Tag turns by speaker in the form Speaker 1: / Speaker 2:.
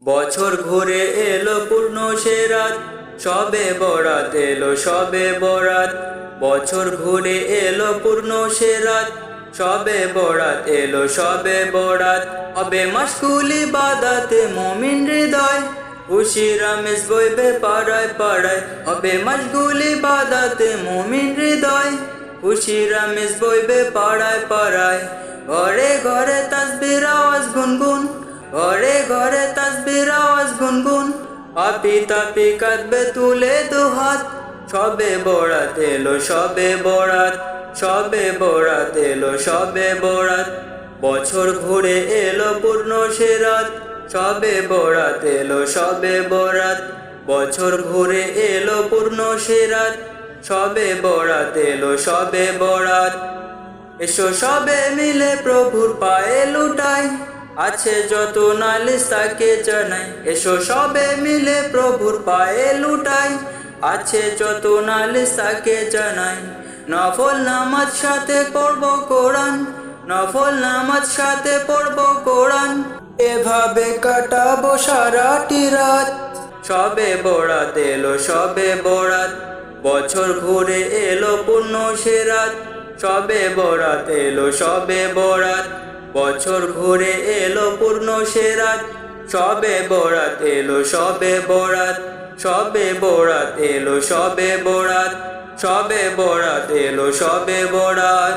Speaker 1: বছর ঘুরে এলো পূর্ণ সে রাত, সবে বরাত এলো সবে বরাত। বছর ঘুরে এলো পূর্ণ সে রাত, সবে বরাত এলো সবে বরাত। হবে মাশগুল ইবাদতে মুমিন হৃদয়, খুশির আমেজ বইবে পাড়ায় পাড়ায়। হবে মাশগুল ইবাদতে মুমিন হৃদয়, খুশির আমেজ বইবে পাড়ায় পাড়ায়। ঘরে ঘরে তাসবির আওয়াজ গুনগুন, ঘরে ঘরে তাসবির আওয়াজ গুনগুন। পাপি তাপি কাঁদবে তুলে দুহাত, সবে বরাত এলো সবে বরাত, সবে বরাত এলো সবে বরাত। বছর ঘুরে এলো পূর্ণ সে রাত, সবে বরাত এলো সবে বরাত। বছর ঘুরে এলো পূর্ণ সে রাত, সবে বরাত এলো সবে বরাত। এসো সবে মিলে প্রভুর পায়ে লুটাই, আছে যত নালিশ তাকে জানাই। এসো সবে মিলে প্রভুর পায়ে লুটাই, আছে যত নালিশ তাকে জানাই। নফল নামাজ সাথে পড়ব কোরআন, নফল নামাজ সাথে পড়ব কোরআন। এভাবে কাটাবো সারাটি রাত, সবে বরাত এলো সবে বরাত। বছর ঘুরে এলো পূর্ণ সে রাত, সবে বরাত এলো সবে বরাত। বছর ঘুরে এলো পূর্ণ সে রাত, সবে বরাত এলো সবে বরাত। সবে বরাত এলো সবে বরাত, সবে বরাত এলো সবে বরাত।